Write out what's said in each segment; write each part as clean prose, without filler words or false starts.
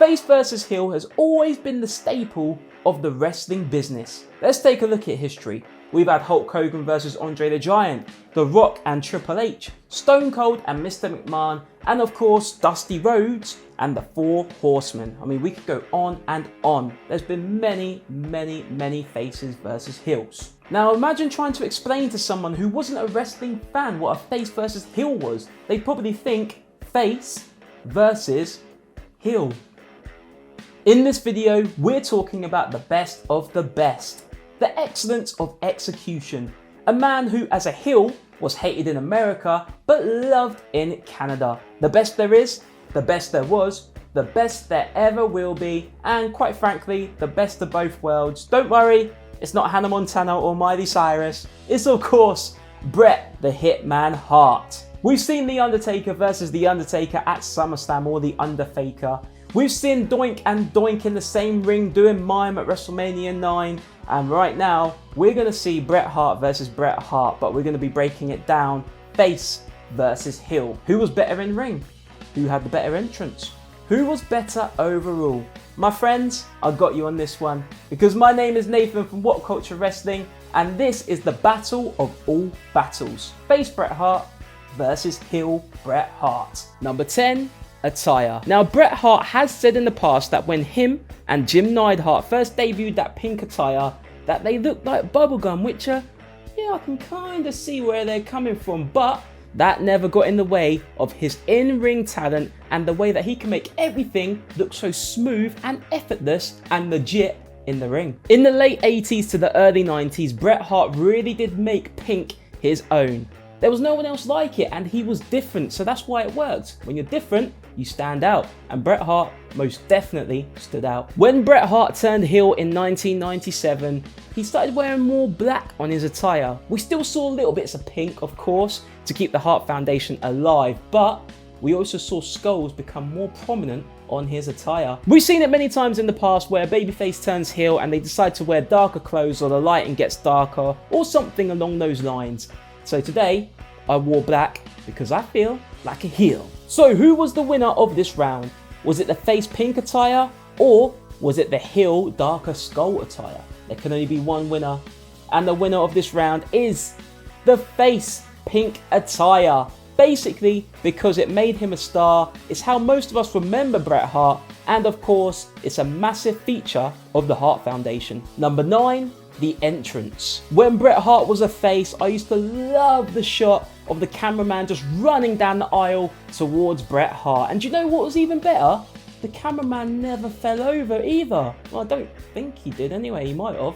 face versus heel has always been the staple of the wrestling business. Let's take a look at history. We've had Hulk Hogan versus Andre the Giant, The Rock and Triple H, Stone Cold and Mr. McMahon, and of course Dusty Rhodes and the Four Horsemen. I mean, we could go on and on. There's been many faces versus heels. Now imagine trying to explain to someone who wasn't a wrestling fan what a face versus heel was. They'd probably think face versus heel. In this video, we're talking about the best of the best. The excellence of execution. A man who, as a heel, was hated in America, but loved in Canada. The best there is, the best there was, the best there ever will be, and quite frankly, the best of both worlds. Don't worry, it's not Hannah Montana or Miley Cyrus. It's of course, Bret the Hitman Hart. We've seen The Undertaker versus The Undertaker at SummerSlam or The Underfaker. We've seen Doink and Doink in the same ring doing mime at WrestleMania 9. And right now, we're going to see Bret Hart versus Bret Hart, but we're going to be breaking it down face versus heel. Who was better in ring? Who had the better entrance? Who was better overall? My friends, I got you on this one because my name is Nathan from What Culture Wrestling, and this is the battle of all battles. Face Bret Hart versus heel Bret Hart. Number 10. Attire. Now, Bret Hart has said in the past that when him and Jim Neidhart first debuted that pink attire, that they looked like bubblegum, which yeah, I can kind of see where they're coming from, but that never got in the way of his in-ring talent and the way that he can make everything look so smooth and effortless and legit in the ring. In the late 80s to the early 90s, Bret Hart really did make pink his own. There was no one else like it, and he was different, so that's why it worked. When you're different, you stand out, and Bret Hart most definitely stood out. When Bret Hart turned heel in 1997, he started wearing more black on his attire. We still saw little bits of pink, of course, to keep the Hart Foundation alive, but we also saw skulls become more prominent on his attire. We've seen it many times in the past where a babyface turns heel and they decide to wear darker clothes, or the lighting gets darker, or something along those lines. So today, I wore black because I feel like a heel. So who was the winner of this round? Was it the face pink attire, or was it the heel darker skull attire? There can only be one winner, and the winner of this round is the face pink attire. Basically, because it made him a star, it's how most of us remember Bret Hart, and of course, it's a massive feature of the Hart Foundation. Number 9. The entrance. When Bret Hart was a face, I used to love the shot of the cameraman just running down the aisle towards Bret Hart. And do you know what was even better? The cameraman never fell over either. Well, I don't think he did anyway. He might have.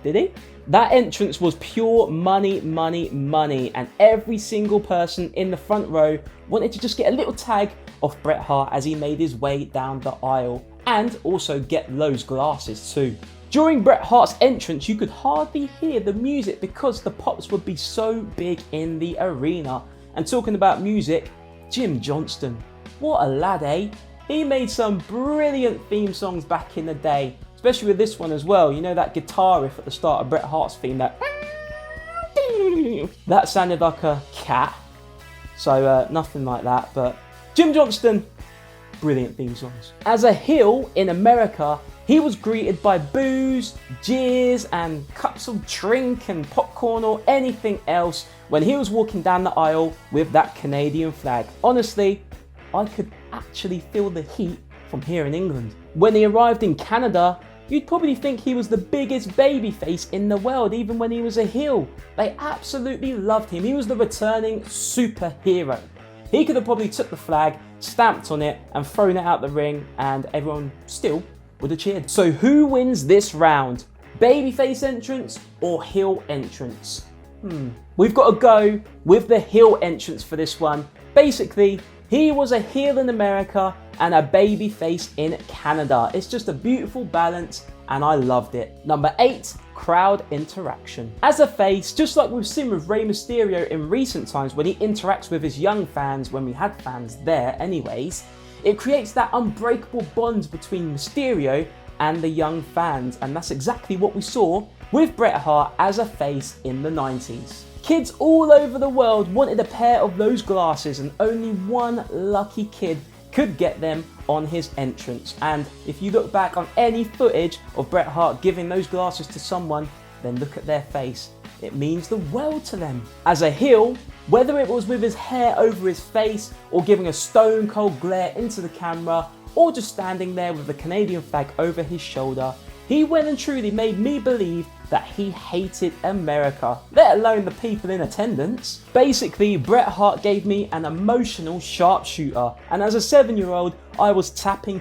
Did he? That entrance was pure money, and every single person in the front row wanted to just get a little tag off Bret Hart as he made his way down the aisle, and also get those glasses too. During Bret Hart's entrance, you could hardly hear the music because the pops would be so big in the arena. And talking about music, Jim Johnston. What a lad, eh? He made some brilliant theme songs back in the day, especially with this one as well. You know that guitar riff at the start of Bret Hart's theme, that sounded like a cat. So nothing like that, but Jim Johnston, brilliant theme songs. As a heel in America, he was greeted by boos, jeers, and cups of drink and popcorn or anything else when he was walking down the aisle with that Canadian flag. Honestly, I could actually feel the heat from here in England. When he arrived in Canada, you'd probably think he was the biggest babyface in the world, even when he was a heel. They absolutely loved him. He was the returning superhero. He could have probably took the flag, stamped on it, and thrown it out the ring, and everyone still would have cheered. So who wins this round? Babyface entrance or heel entrance? We've got to go with the heel entrance for this one. Basically, he was a heel in America and a babyface in Canada. It's just a beautiful balance, and I loved it. Number 8, crowd interaction. As a face, just like we've seen with Rey Mysterio in recent times when he interacts with his young fans, when we had fans there anyways, it creates that unbreakable bond between Mysterio and the young fans, and that's exactly what we saw with Bret Hart as a face in the 90s. Kids all over the world wanted a pair of those glasses, and only one lucky kid could get them on his entrance. And if you look back on any footage of Bret Hart giving those glasses to someone, then look at their face. It means the world to them. As a heel, whether it was with his hair over his face or giving a stone cold glare into the camera or just standing there with the Canadian flag over his shoulder, he well and truly made me believe that he hated America, let alone the people in attendance. Basically, Bret Hart gave me an emotional sharpshooter, and as a 7-year-old, I was tapping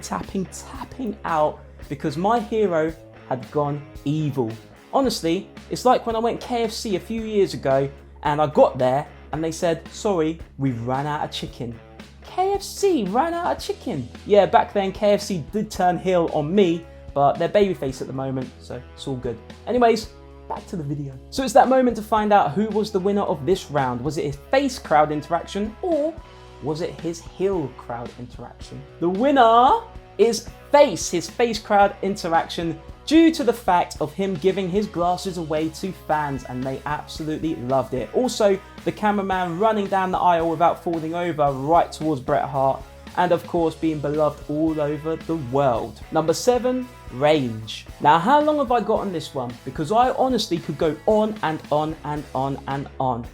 out because my hero had gone evil. Honestly, it's like when I went KFC a few years ago and I got there and they said, sorry, we've ran out of chicken. KFC ran out of chicken. Yeah, back then KFC did turn heel on me, but they're babyface at the moment, so it's all good. Anyways, back to the video. So it's that moment to find out who was the winner of this round. Was it his face crowd interaction or was it his heel crowd interaction? The winner is face, his face crowd interaction, due to the fact of him giving his glasses away to fans, and they absolutely loved it. Also, the cameraman running down the aisle without falling over right towards Bret Hart, and of course being beloved all over the world. Number 7, range. Now, how long have I got on this one? Because I honestly could go on and on and on and on.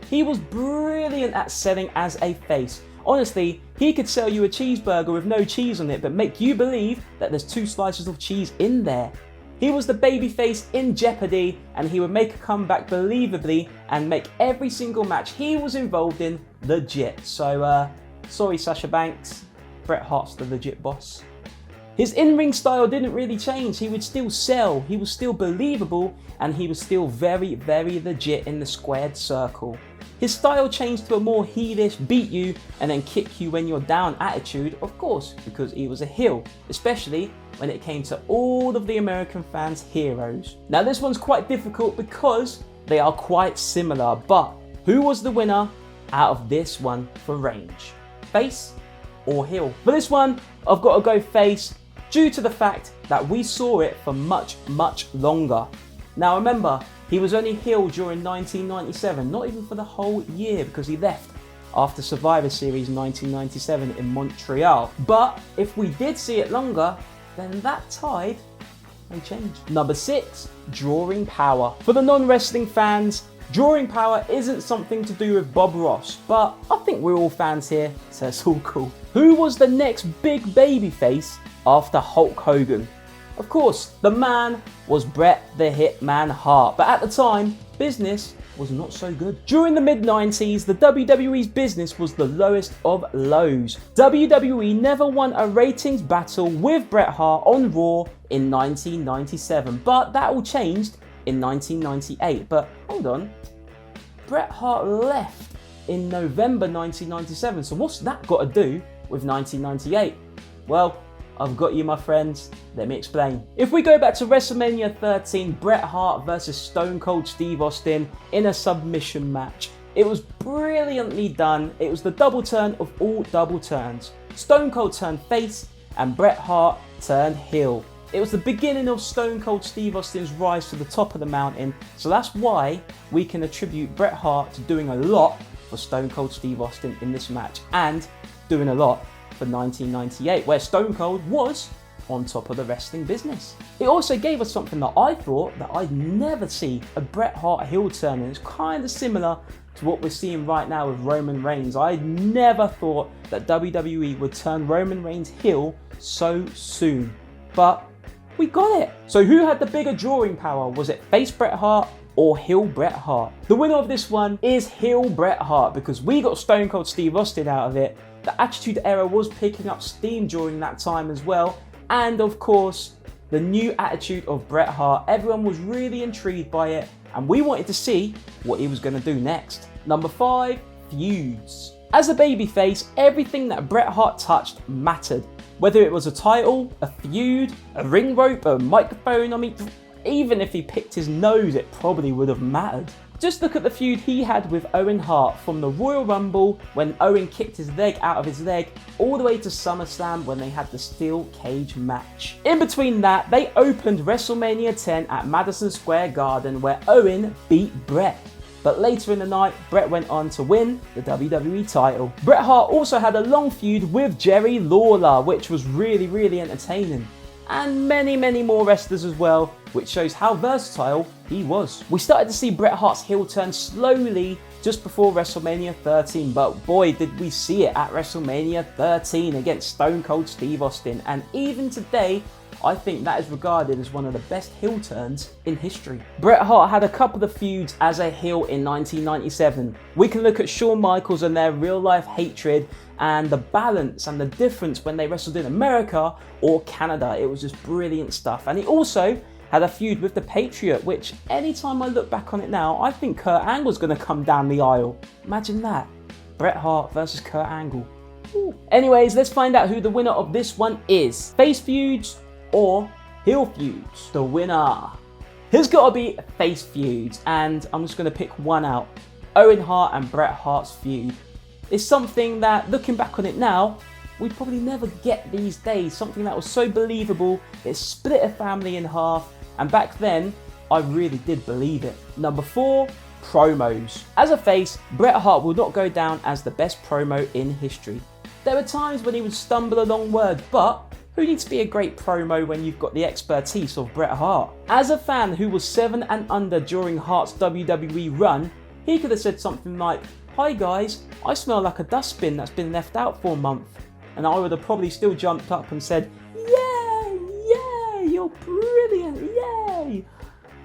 He was brilliant at selling as a face. Honestly, he could sell you a cheeseburger with no cheese on it, but make you believe that there's 2 slices of cheese in there. He was the babyface in Jeopardy, and he would make a comeback believably and make every single match he was involved in legit. So, sorry Sasha Banks, Bret Hart's the legit boss. His in-ring style didn't really change. He would still sell, he was still believable, and he was still very, very legit in the squared circle. His style changed to a more heelish, beat you and then kick you when you're down attitude, of course, because he was a heel, especially when it came to all of the American fans' heroes. Now this one's quite difficult because they are quite similar, but who was the winner out of this one for range? Face or heel? For this one, I've got to go face due to the fact that we saw it for much, much longer. Now remember, he was only heel during 1997, not even for the whole year because he left after Survivor Series 1997 in Montreal. But if we did see it longer, then that tide may change. Number 6, drawing power. For the non-wrestling fans, drawing power isn't something to do with Bob Ross, but I think we're all fans here, so it's all cool. Who was the next big babyface after Hulk Hogan? Of course, the man was Bret the Hitman Hart, but at the time, business was not so good. During the mid-90s, the WWE's business was the lowest of lows. WWE never won a ratings battle with Bret Hart on Raw in 1997, but that all changed in 1998. But hold on, Bret Hart left in November 1997, so what's that got to do with 1998? Well, I've got you, my friends. Let me explain. If we go back to WrestleMania 13, Bret Hart versus Stone Cold Steve Austin in a submission match. It was brilliantly done. It was the double turn of all double turns. Stone Cold turned face and Bret Hart turned heel. It was the beginning of Stone Cold Steve Austin's rise to the top of the mountain, so that's why we can attribute Bret Hart to doing a lot for Stone Cold Steve Austin in this match and doing a lot for 1998, where Stone Cold was on top of the wrestling business. It also gave us something that I thought that I'd never see, a Bret Hart heel turn, and it's kind of similar to what we're seeing right now with Roman Reigns. I never thought that WWE would turn Roman Reigns heel so soon, but we got it. So who had the bigger drawing power? Was it face Bret Hart or heel Bret Hart? The winner of this one is heel Bret Hart because we got Stone Cold Steve Austin out of it. The Attitude Era was picking up steam during that time as well. And of course, the new attitude of Bret Hart. Everyone was really intrigued by it and we wanted to see what he was going to do next. Number 5, feuds. As a babyface, everything that Bret Hart touched mattered. Whether it was a title, a feud, a ring rope, a microphone, I mean, even if he picked his nose, it probably would have mattered. Just look at the feud he had with Owen Hart from the Royal Rumble when Owen kicked his leg out of his leg all the way to SummerSlam when they had the steel cage match. In between that, they opened WrestleMania 10 at Madison Square Garden where Owen beat Bret. but later in the night, Bret went on to win the WWE title. Bret Hart also had a long feud with Jerry Lawler, which was really entertaining. And many more wrestlers as well, which shows how versatile he was. We started to see Bret Hart's heel turn slowly just before WrestleMania 13, but boy did we see it at WrestleMania 13 against Stone Cold Steve Austin, and even today I think that is regarded as one of the best heel turns in history. Bret Hart had a couple of feuds as a heel in 1997. We can look at Shawn Michaels and their real life hatred and the balance and the difference when they wrestled in America or Canada. It was just brilliant stuff. And he also had a feud with the Patriot, which anytime I look back on it now, I think Kurt Angle's going to come down the aisle. Imagine that. Bret Hart versus Kurt Angle. Ooh. Anyways, let's find out who the winner of this one is. Face feuds or heel feuds? The winner has got to be face feuds, and I'm just going to pick one out. Owen Hart and Bret Hart's feud. It's something that, looking back on it now, we'd probably never get these days. Something that was so believable, it split a family in half, and back then, I really did believe it. Number 4, promos. As a face, Bret Hart will not go down as the best promo in history. There were times when he would stumble along words, but who needs to be a great promo when you've got the expertise of Bret Hart? As a fan who was 7 and under during Hart's WWE run, he could have said something like, "Hi guys, I smell like a dustbin that's been left out for a month." And I would have probably still jumped up and said, "Yay, yay, you're brilliant, yay."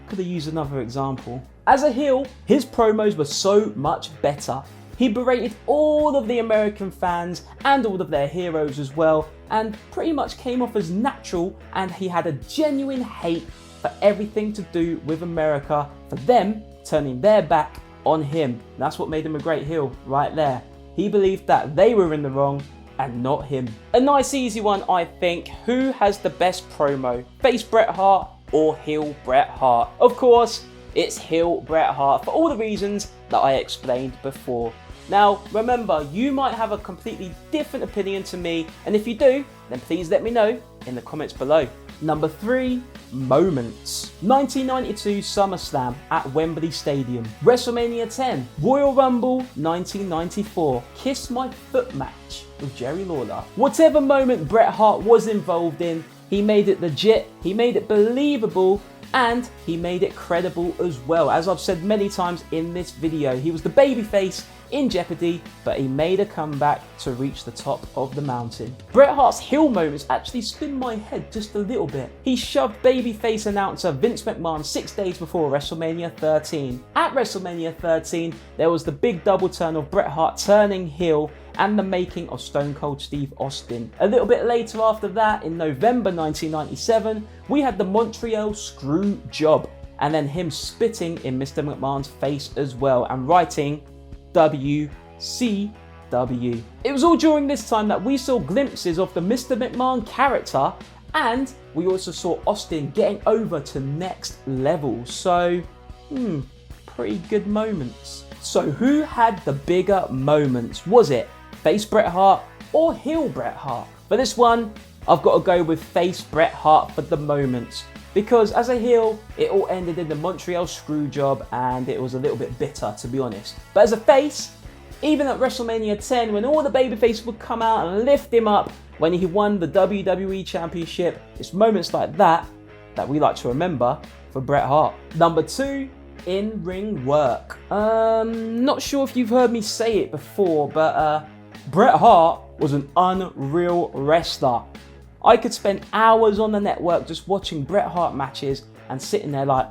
Could have used another example. As a heel, his promos were so much better. He berated all of the American fans and all of their heroes as well, and pretty much came off as natural, and he had a genuine hate for everything to do with America, for them turning their back on him. That's what made him a great heel right there. He believed that they were in the wrong and not him. A nice easy one, I think. Who has the best promo? Face Bret Hart or heel Bret Hart? Of course, it's heel Bret Hart for all the reasons that I explained before. Now, remember, you might have a completely different opinion to me, and if you do, then please let me know in the comments below. Number 3, moments. 1992 SummerSlam at Wembley Stadium. WrestleMania 10. Royal Rumble 1994. Kiss My Foot match with Jerry Lawler. Whatever moment Bret Hart was involved in, he made it legit, he made it believable, and he made it credible as well. As I've said many times in this video, he was the babyface in jeopardy, but he made a comeback to reach the top of the mountain. Bret Hart's heel moments actually spin my head just a little bit. He shoved babyface announcer Vince McMahon 6 days before WrestleMania 13. At WrestleMania 13, there was the big double turn of Bret Hart turning heel and the making of Stone Cold Steve Austin. A little bit later after that, in November 1997, we had the Montreal screw job, and then him spitting in Mr. McMahon's face as well and writing WCW. It was all during this time that we saw glimpses of the Mr. McMahon character, and we also saw Austin getting over to next level. So, pretty good moments. So who had the bigger moments? Was it face Bret Hart or heel Bret Hart? For this one, I've got to go with face Bret Hart for the moments, because as a heel, it all ended in the Montreal screw job and it was a little bit bitter, to be honest. But as a face, even at WrestleMania 10, when all the babyfaces would come out and lift him up when he won the WWE Championship, it's moments like that that we like to remember for Bret Hart. Number 2, in-ring work. Not sure if you've heard me say it before, but Bret Hart was an unreal wrestler. I could spend hours on the network just watching Bret Hart matches and sitting there like,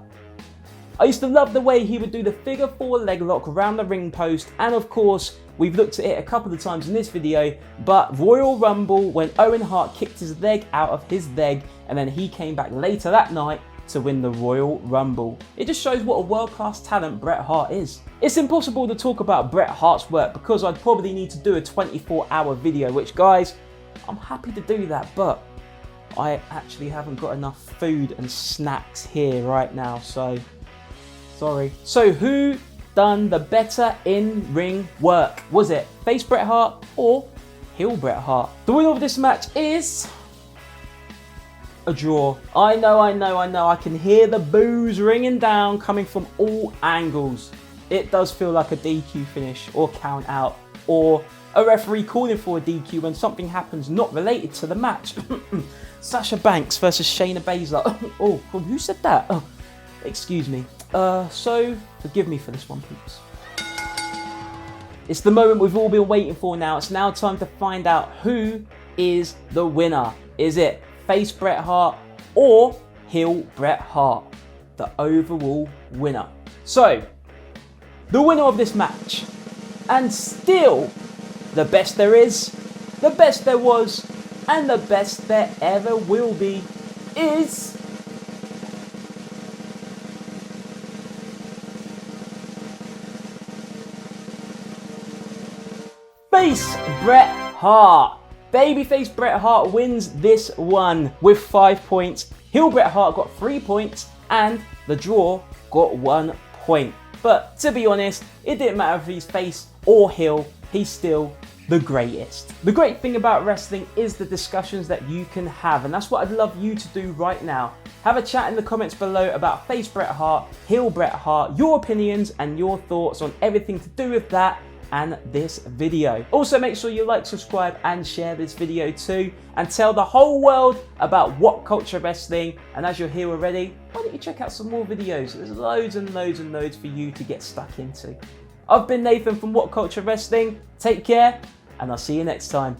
I used to love the way he would do the figure 4 leg lock around the ring post, and of course, we've looked at it a couple of times in this video, but Royal Rumble when Owen Hart kicked his leg out of his leg and then he came back later that night to win the Royal Rumble. It just shows what a world-class talent Bret Hart is. It's impossible to talk about Bret Hart's work because I'd probably need to do a 24-hour video, which guys, I'm happy to do that, but I actually haven't got enough food and snacks here right now, so sorry. So who done the better in-ring work? Was it face Bret Hart or heel Bret Hart? The winner of this match is a draw. I know. I can hear the boos ringing down coming from all angles. it does feel like a DQ finish or count out, or a referee calling for a DQ when something happens not related to the match. Sasha Banks versus Shayna Baszler. Oh, who said that? Oh, excuse me. So forgive me for this one, peeps. It's the moment we've all been waiting for now. It's now time to find out who is the winner. Is it face Bret Hart or heel Bret Hart? The overall winner. So, the winner of this match, and still the best there is, the best there was, and the best there ever will be, is face Bret Hart. Babyface Bret Hart wins this one with 5 points. Heel Bret Hart got 3 points, and the draw got 1 point. But to be honest, it didn't matter if he's face or heel, he's still the greatest. The great thing about wrestling is the discussions that you can have, and that's what I'd love you to do right now. Have a chat in the comments below about face Bret Hart, heel Bret Hart, your opinions and your thoughts on everything to do with that and this video. Also, make sure you like, subscribe and share this video too, and tell the whole world about What Culture Wrestling. And as you're here already, why don't you check out some more videos? There's loads and loads and loads for you to get stuck into. I've been Nathan from What Culture Wrestling. Take care, and I'll see you next time.